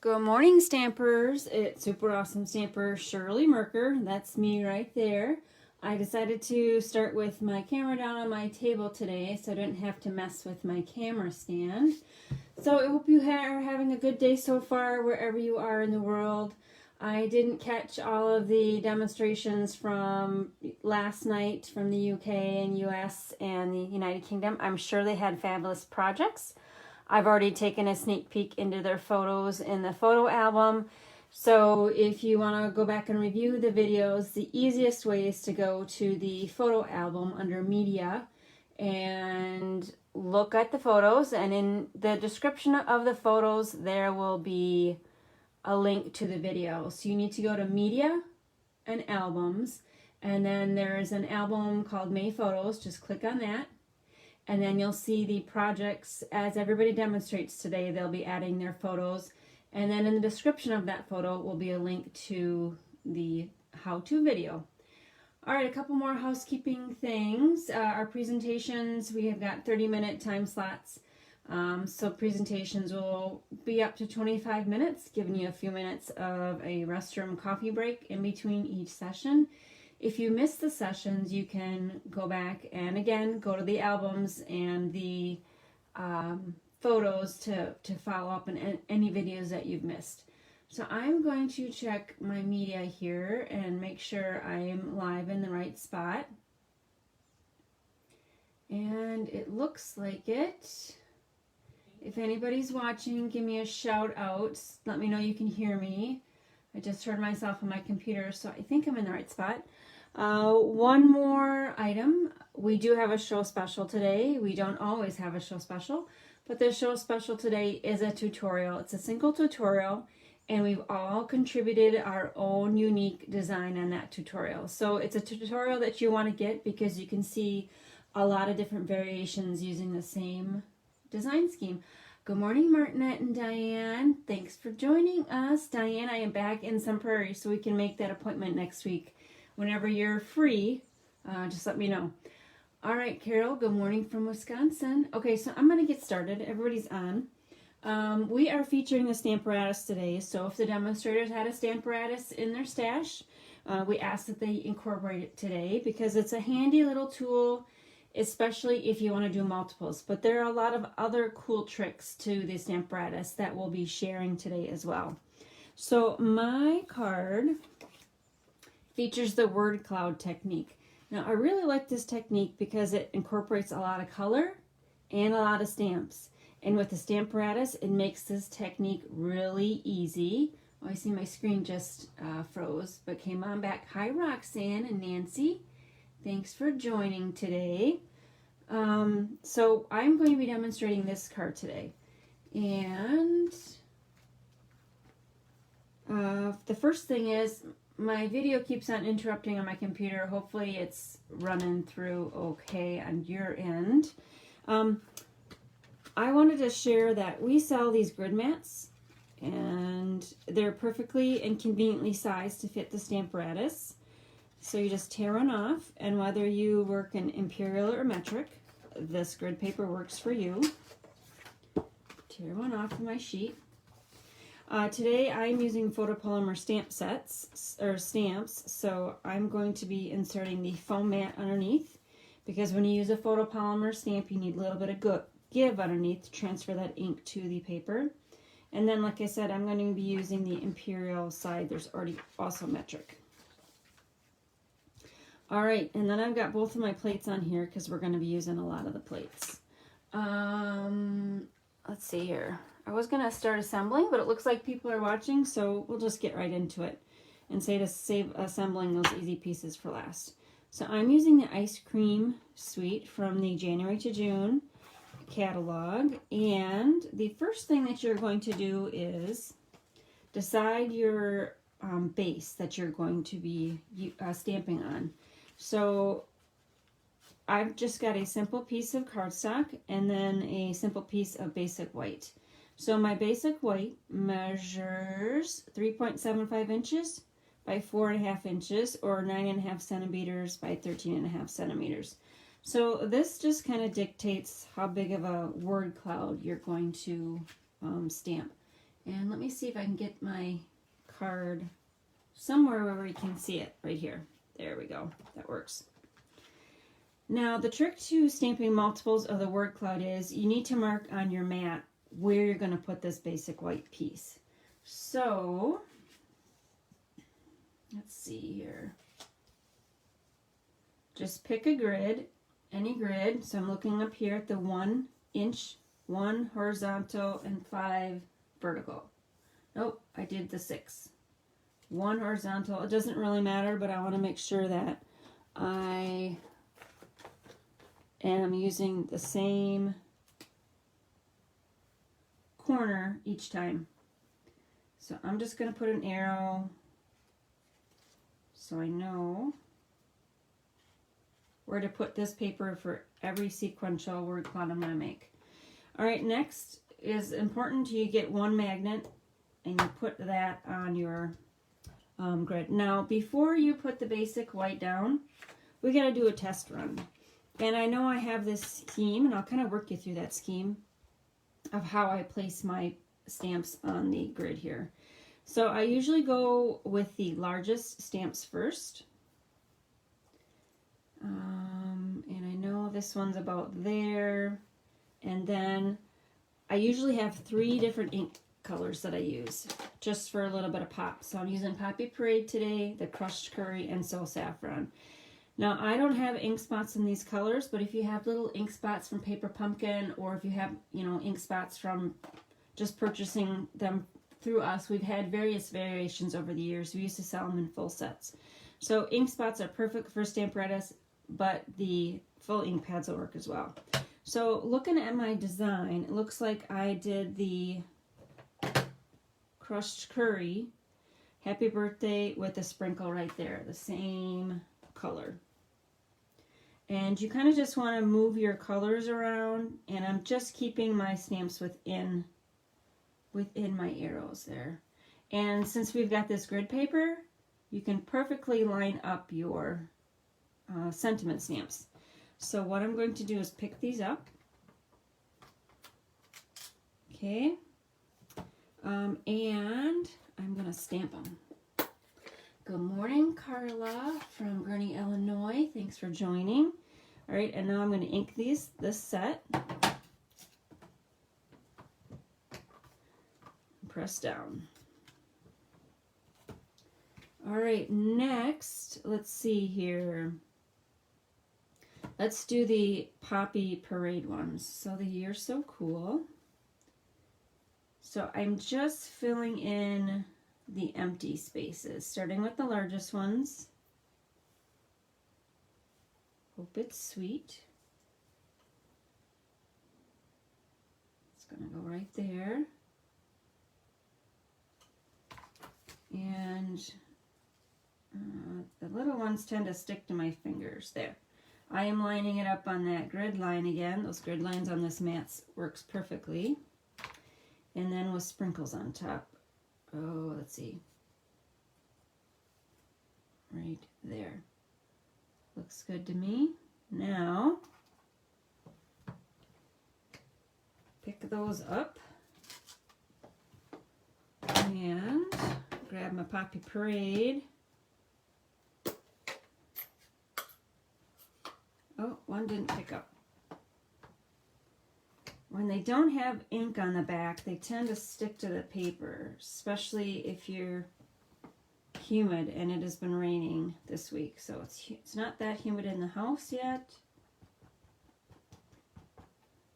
Good morning, Stampers. It's Super Awesome Stamper Shirley Merker. That's me right there. I decided to start with my camera down on my table today so I didn't have to mess with my camera stand. So I hope you are having a good day so far wherever you are in the world. I didn't catch all of the demonstrations from last night from the UK and US and the United Kingdom. I'm sure they had fabulous projects. I've already taken a sneak peek into their photos in the photo album. So if you want to go back and review the videos, the easiest way is to go to the photo album under media and look at the photos. And in the description of the photos, there will be a link to the video. So you need to go to media and albums. And then there's an album called May Photos. Just click on that. And then you'll see the projects as everybody demonstrates today. They'll be adding their photos. And then in the description of that photo will be a link to the how-to video. All right, a couple more housekeeping things. Our presentations, we have got 30-minute time slots. So presentations will be up to 25 minutes, giving you a few minutes of a restroom coffee break in between each session. If you miss the sessions, you can go back and again go to the albums and the photos to follow up on any videos that you've missed. So I'm going to check my media here and make sure I am live in the right spot. And it looks like it. If anybody's watching, give me a shout out. Let me know you can hear me. I just heard myself on my computer, so I think I'm in the right spot. One more item. We do have a show special today. We don't always have a show special, but the show special today is a tutorial. It's a single tutorial, and we've all contributed our own unique design on that tutorial. So it's a tutorial that you want to get because you can see a lot of different variations using the same design scheme. Good morning, Martinette and Diane. Thanks for joining us. Diane, I am back in some prairie, so we can make that appointment next week. Whenever you're free, just let me know. All right, Carol, good morning from Wisconsin. Okay, so I'm going to get started. Everybody's on. We are featuring the Stamparatus today, so if the demonstrators had a Stamparatus in their stash, we ask that they incorporate it today because it's a handy little tool, especially if you want to do multiples. But there are a lot of other cool tricks to the Stamparatus that we'll be sharing today as well. So my card features the word cloud technique. Now I really like this technique because it incorporates a lot of color and a lot of stamps. And with the Stamparatus, it makes this technique really easy. Oh, I see my screen just froze, but came on back. Hi Roxanne and Nancy. Thanks for joining today. So I'm going to be demonstrating this card today. And the first thing is, my video keeps on interrupting on my computer. Hopefully it's running through okay on your end. I wanted to share that we sell these grid mats and they're perfectly and conveniently sized to fit the Stamparatus. So you just tear one off, and whether you work in imperial or metric, this grid paper works for you. Tear one off of my sheet. Today I'm using photopolymer stamp sets, or stamps, so I'm going to be inserting the foam mat underneath, because when you use a photopolymer stamp, you need a little bit of give underneath to transfer that ink to the paper. And then, like I said, I'm going to be using the imperial side. There's already also metric. All right, and then I've got both of my plates on here because we're going to be using a lot of the plates. Let's see here. I was going to start assembling, but it looks like people are watching, so we'll just get right into it and say to save assembling those easy pieces for last. So I'm using the ice cream suite from the January to June catalog, and the first thing that you're going to do is decide your base that you're going to be stamping on. So I've just got a simple piece of cardstock and then a simple piece of basic white. So my basic white measures 3.75 inches by 4.5 inches, or 9.5 centimeters by 13.5 centimeters. So this just kind of dictates how big of a word cloud you're going to stamp. And let me see if I can get my card somewhere where we can see it, right here. There we go, that works. Now the trick to stamping multiples of the word cloud is you need to mark on your mat where you're going to put this basic white piece. So let's see here. Just pick a grid, any grid. So I'm looking up here at the 1 inch, 1 horizontal, and 5 vertical. Nope, I did the 6. 1 horizontal. It doesn't really matter, but I want to make sure that I am using the same corner each time. So I'm just going to put an arrow so I know where to put this paper for every sequential word cloud I'm going to make. All right, next is important. You get one magnet and you put that on your grid. Now, before you put the basic white down, we got to do a test run. And I know I have this scheme, and I'll kind of work you through that scheme of how I place my stamps on the grid here. So I usually go with the largest stamps first. And I know this one's about there. And then I usually have 3 different ink colors that I use just for a little bit of pop. So I'm using Poppy Parade today, the Crushed Curry, and So Saffron. Now I don't have ink spots in these colors, but if you have little ink spots from Paper Pumpkin, or if you have, you know, ink spots from just purchasing them through us, we've had various variations over the years. We used to sell them in full sets. So ink spots are perfect for Stamparatus, but the full ink pads will work as well. So looking at my design, it looks like I did the Crushed Curry Happy Birthday with a sprinkle right there, the same color. And you kind of just want to move your colors around, and I'm just keeping my stamps within my arrows there. And since we've got this grid paper, you can perfectly line up your sentiment stamps. So what I'm going to do is pick these up. Okay. And I'm going to stamp them. Good morning, Carla from Gurney, Illinois. Thanks for joining. All right, and now I'm going to ink this set. Press down. All right, next, let's see here. Let's do the Poppy Parade ones. So the year's so cool. So I'm just filling in the empty spaces, starting with the largest ones. Hope it's sweet. It's gonna go right there. And the little ones tend to stick to my fingers there. I am lining it up on that grid line again. Those grid lines on this mat works perfectly. And then with sprinkles on top. Oh, let's see. Right there. Looks good to me. Now, pick those up and grab my Poppy Parade. Oh, one didn't pick up. When they don't have ink on the back, they tend to stick to the paper, especially if you're humid, and it has been raining this week. So it's not that humid in the house yet,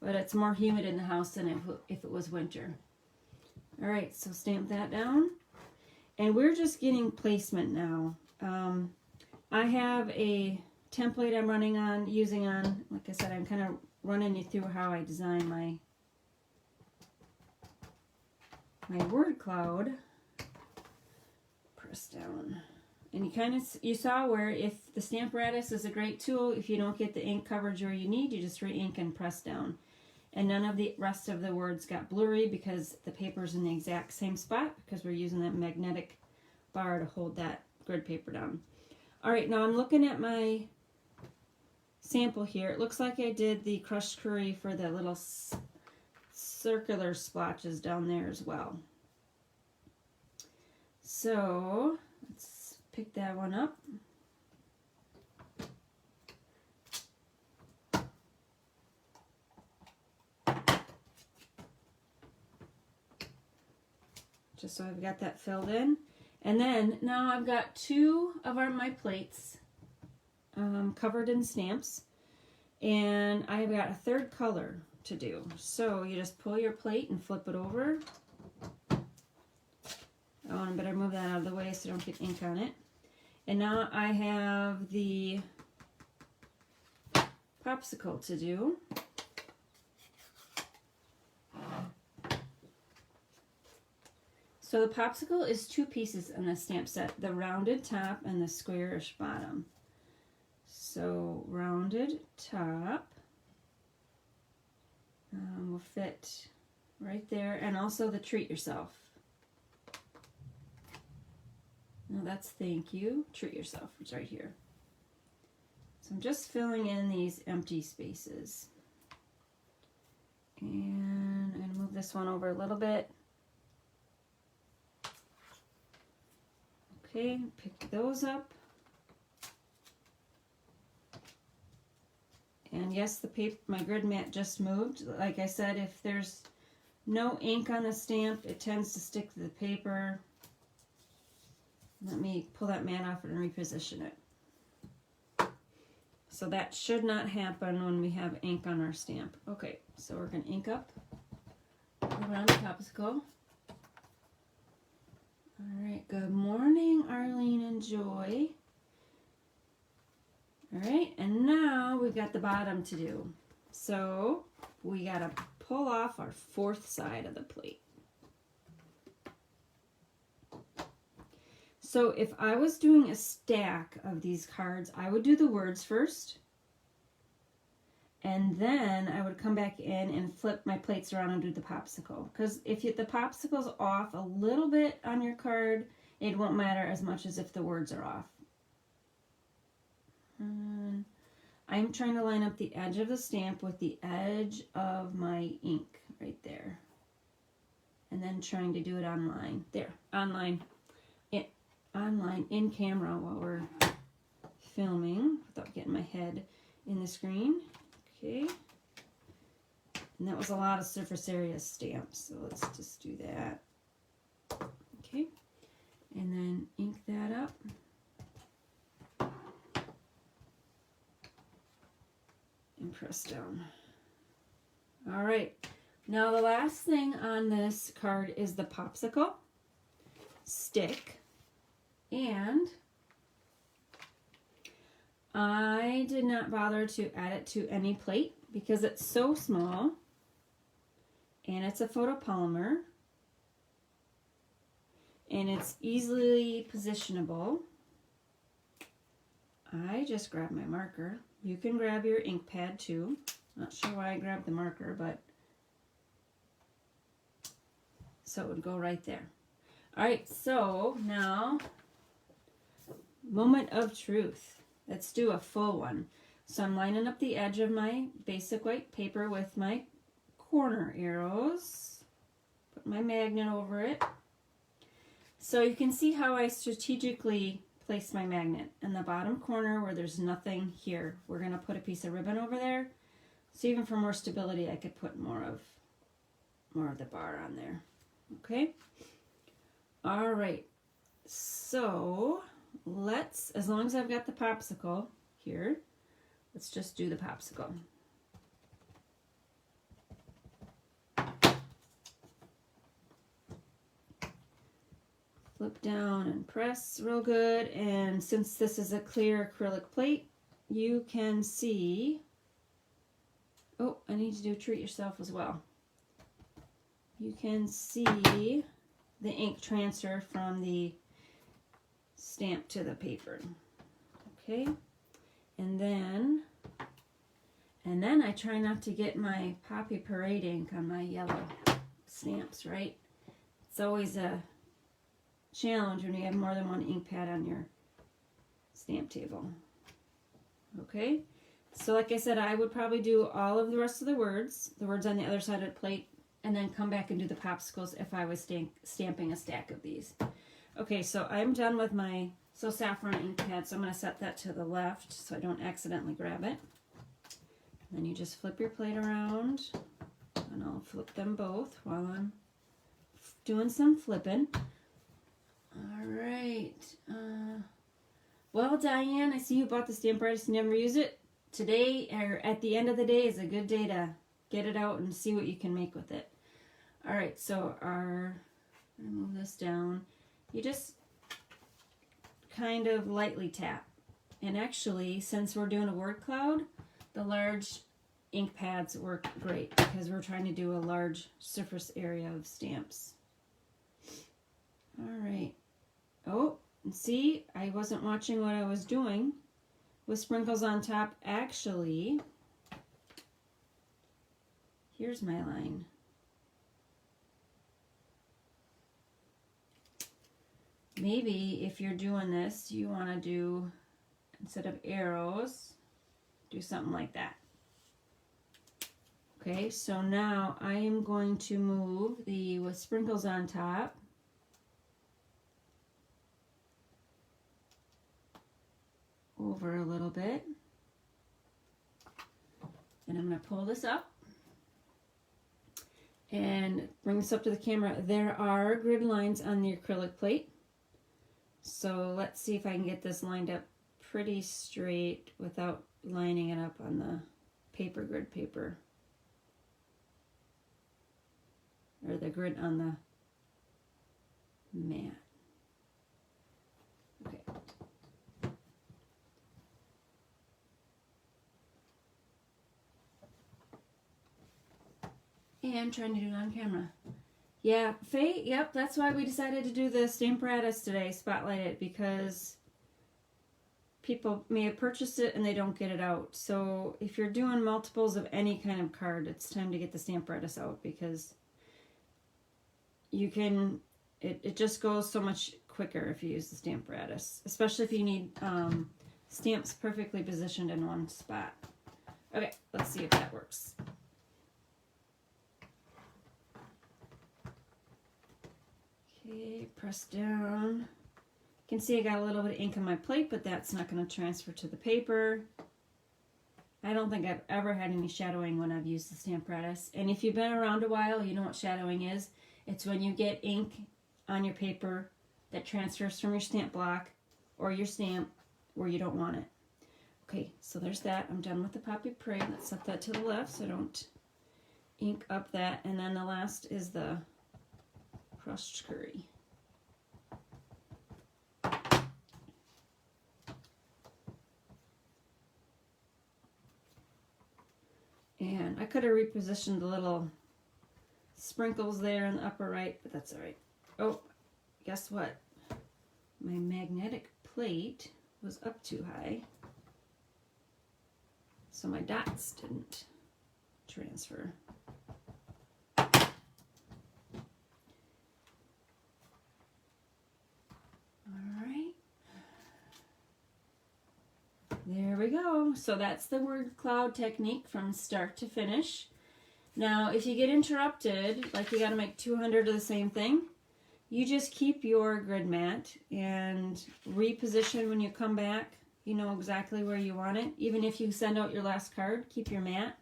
but it's more humid in the house than if it was winter. All right, so stamp that down. And we're just getting placement now. I have a template I'm using on, like I said, I'm kind of running you through how I design my word cloud. Press down. And you saw where if the Stamparatus is a great tool, if you don't get the ink coverage where you need, you just re-ink and press down. And none of the rest of the words got blurry because the paper's in the exact same spot, because we're using that magnetic bar to hold that grid paper down. All right, now I'm looking at my sample here. It looks like I did the Crushed Curry for the little circular splotches down there as well. So let's pick that one up. Just so I've got that filled in. And then now I've got two of my plates covered in stamps. And I've got a third color to do. So you just pull your plate and flip it over. Oh, and I better move that out of the way so I don't get ink on it. And now I have the popsicle to do. So the popsicle is two pieces in a stamp set, the rounded top and the squarish bottom. So rounded top will fit right there, and also the treat yourself. No, that's thank you. Treat yourself, it's right here. So I'm just filling in these empty spaces. And I'm going to move this one over a little bit. Okay, pick those up. And yes, the paper, my grid mat just moved. Like I said, if there's no ink on the stamp, it tends to stick to the paper. Let me pull that mat off and reposition it. So that should not happen when we have ink on our stamp. Okay, so we're going to ink up around the popsicle. All right, good morning, Arlene and Joy. All right, and now we've got the bottom to do. So we got to pull off our fourth side of the plate. So if I was doing a stack of these cards, I would do the words first. And then I would come back in and flip my plates around and do the popsicle. Because if the popsicle's off a little bit on your card, it won't matter as much as if the words are off. I'm trying to line up the edge of the stamp with the edge of my ink right there. And then trying to do it online. There, online in camera while we're filming without getting my head in the screen. Okay. And that was a lot of surface area stamps, so let's just do that. Okay. And then ink that up. And press down. All right. Now the last thing on this card is the popsicle stick. And I did not bother to add it to any plate because it's so small and it's a photopolymer and it's easily positionable. I just grabbed my marker. You can grab your ink pad too. Not sure why I grabbed the marker, but so it would go right there. All right, so now moment of truth. Let's do a full one. So I'm lining up the edge of my basic white paper with my corner arrows. Put my magnet over it. So you can see how I strategically place my magnet. In the bottom corner where there's nothing here, we're going to put a piece of ribbon over there. So even for more stability, I could put more of the bar on there. Okay? All right. So let's, as long as I've got the popsicle here, let's just do the popsicle. Flip down and press real good, and since this is a clear acrylic plate, you can see, oh, I need to do treat yourself as well. You can see the ink transfer from the stamp to the paper. Okay, and then I try not to get my Poppy Parade ink on my yellow stamps, right? It's always a challenge when you have more than one ink pad on your stamp table. Okay, so like I said, I would probably do all of the rest of the words on the other side of the plate, and then come back and do the popsicles if I was stamping a stack of these. Okay, so I'm done with my saffron ink pad, so I'm going to set that to the left so I don't accidentally grab it. Then you just flip your plate around, and I'll flip them both while I'm doing some flipping. All right. Well, Diane, I see you bought the Stamparatus and never use it. Today, or at the end of the day, is a good day to get it out and see what you can make with it. All right, so I'm gonna move this down. You just kind of lightly tap. And actually, since we're doing a word cloud, the large ink pads work great because we're trying to do a large surface area of stamps. All right. Oh, and see, I wasn't watching what I was doing with sprinkles on top. Actually, here's my line. Maybe if you're doing this, you want to do, instead of arrows, do something like that. Okay, so now I am going to move the with sprinkles on top. Over a little bit. And I'm going to pull this up and bring this up to the camera. There are grid lines on the acrylic plate. So let's see if I can get this lined up pretty straight without lining it up on the paper grid paper. Or the grid on the mat. Okay. And trying to do it on camera. Yeah, Faye, yep, that's why we decided to do the Stamparatus today, spotlight it, because people may have purchased it and they don't get it out. So if you're doing multiples of any kind of card, it's time to get the Stamparatus out, because you can, it just goes so much quicker if you use the Stamparatus, especially if you need stamps perfectly positioned in one spot. Okay, let's see if that works. Okay, press down. You can see I got a little bit of ink on my plate, but that's not going to transfer to the paper. I don't think I've ever had any shadowing when I've used the Stamparatus. And if you've been around a while, you know what shadowing is. It's when you get ink on your paper that transfers from your stamp block or your stamp where you don't want it. Okay, so there's that. I'm done with the Poppy Parade. Let's set that to the left so I don't ink up that. And then the last is the crushed curry. And I could have repositioned the little sprinkles there in the upper right, but that's all right. Oh, guess what? My magnetic plate was up too high, so my dots didn't transfer. There we go. So that's the word cloud technique from start to finish. Now, if you get interrupted, like you got to make 200 of the same thing, you just keep your grid mat and reposition when you come back. You know exactly where you want it. Even if you send out your last card, keep your mat.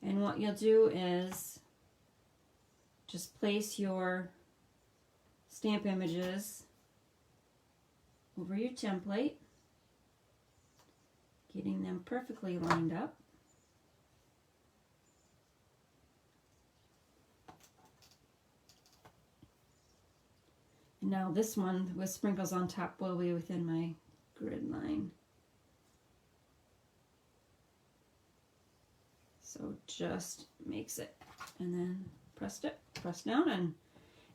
And what you'll do is just place your stamp images over your template, getting them perfectly lined up. And now this one with sprinkles on top will be within my grid line. So just makes it, and then press down,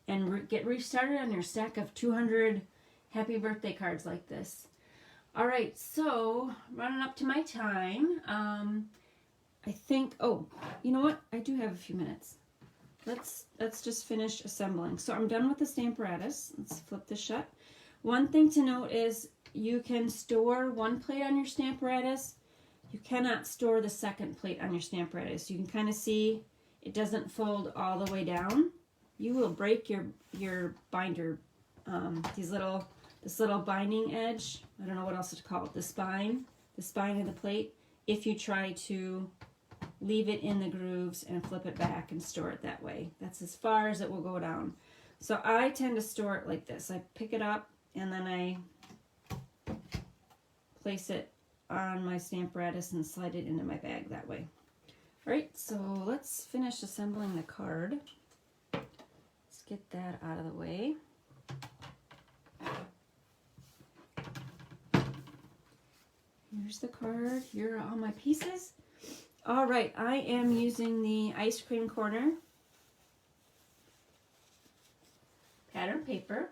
and get restarted on your stack of 200 happy birthday cards like this. All right, so running up to my time. I think, oh, you know what? I do have a few minutes. Let's just finish assembling. So I'm done with the Stamparatus. Let's flip this shut. One thing to note is you can store one plate on your Stamparatus. You cannot store the second plate on your Stamparatus. You can kind of see it doesn't fold all the way down. You will break your binder this little binding edge. I don't know what else to call it. The spine of the plate. If you try to leave it in the grooves and flip it back and store it that way, that's as far as it will go down. So I tend to store it like this. I pick it up and then I place it on my Stamparatus and slide it into my bag that way. All right, so let's finish assembling the card. Let's get that out of the way. Here's the card. Here are all my pieces. All right, I am using the ice cream corner pattern paper.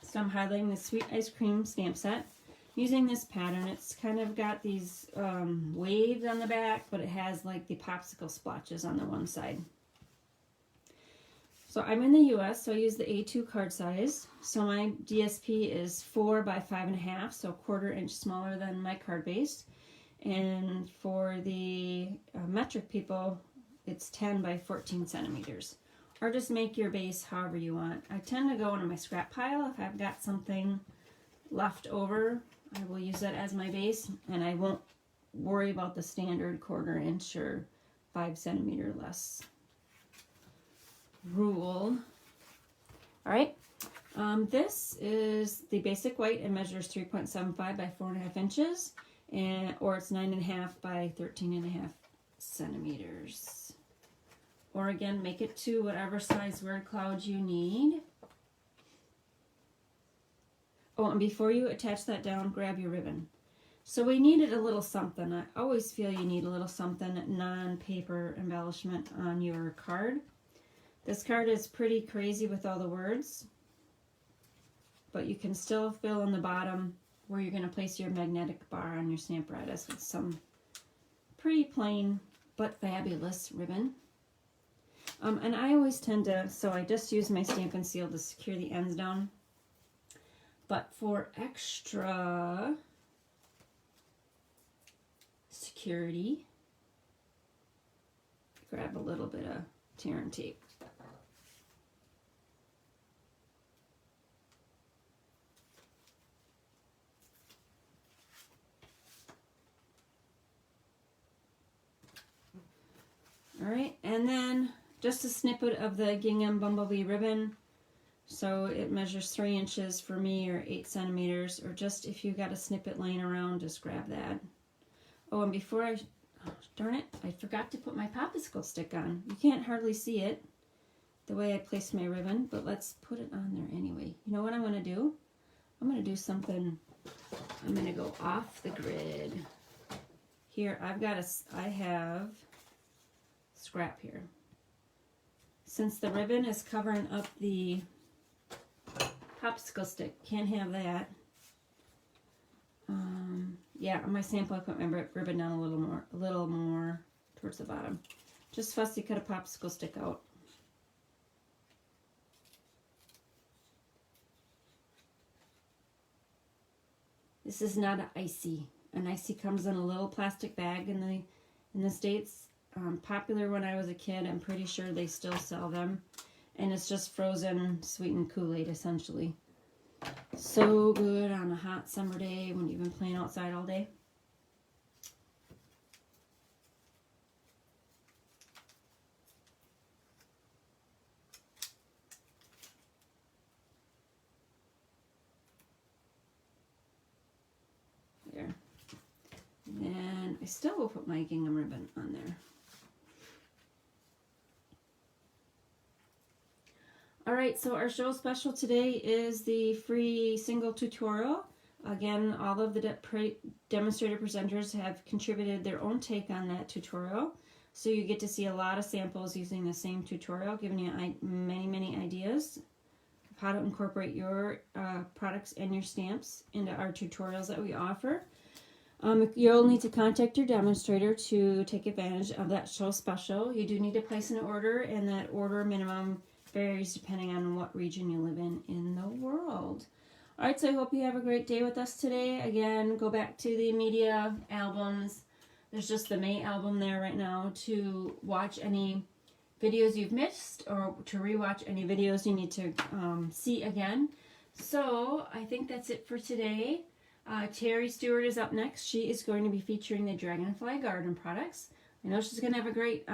So I'm highlighting the sweet ice cream stamp set. Using this pattern, it's kind of got these waves on the back, but it has like the popsicle splotches on the one side. So I'm in the US, so I use the A2 card size. So my DSP is 4 by 5.5, so 1/4 inch smaller than my card base. And for the metric people, it's 10 by 14 centimeters. Or just make your base however you want. I tend to go into my scrap pile. If I've got something left over, I will use that as my base, and I won't worry about the standard 1/4 inch or 5 centimeter less rule. All right, this is the basic white. It measures 3.75 by 4.5 inches, or it's 9.5 by 13.5 centimeters. Or again, make it to whatever size word cloud you need. Oh, and before you attach that down, grab your ribbon. So we needed a little something. I always feel you need a little something, non-paper embellishment on your card. This card is pretty crazy with all the words, but you can still fill in the bottom where you're going to place your magnetic bar on your Stamparatus with some pretty plain but fabulous ribbon. And I always tend to, so I just use my Stampin' Seal to secure the ends down. But for extra security, grab a little bit of tear and tape. All right, and then just a snippet of the gingham bumblebee ribbon. So it measures 3 inches for me, or 8 centimeters, or just if you got a snippet laying around, just grab that. Oh, and before darn it, I forgot to put my popsicle stick on. You can't hardly see it the way I placed my ribbon, but let's put it on there anyway. You know what I'm gonna do? I'm gonna do something, I'm gonna go off the grid. Here, I have scrap here. Since the ribbon is covering up the popsicle stick, can't have that. Yeah, on my sample I put my ribbon down a little more towards the bottom. Just fussy cut a popsicle stick out. This is not an icy. An icy comes in a little plastic bag in the States. Popular when I was a kid. I'm pretty sure they still sell them. And it's just frozen sweetened Kool-Aid essentially. So good on a hot summer day when you've been playing outside all day. There. And I still will put my gingham ribbon on there. Alright, so our show special today is the free single tutorial. Again, all of the demonstrator presenters have contributed their own take on that tutorial. So you get to see a lot of samples using the same tutorial, giving you many ideas of how to incorporate your products and your stamps into our tutorials that we offer. You'll need to contact your demonstrator to take advantage of that show special. You do need to place an order, and that order minimum varies depending on what region you live in the world. Alright, so I hope you have a great day with us today. Again, go back to the media albums. There's just the May album there right now to watch any videos you've missed, or to rewatch any videos you need to see again. So I think that's it for today. Terry Stewart is up next. She is going to be featuring the Dragonfly Garden products. I know she's going to have a great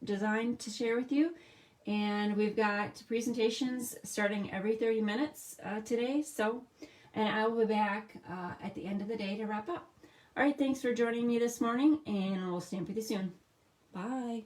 design to share with you. And we've got presentations starting every 30 minutes today. And I will be back at the end of the day to wrap up. All right, thanks for joining me this morning, and we'll stamp with you soon. Bye.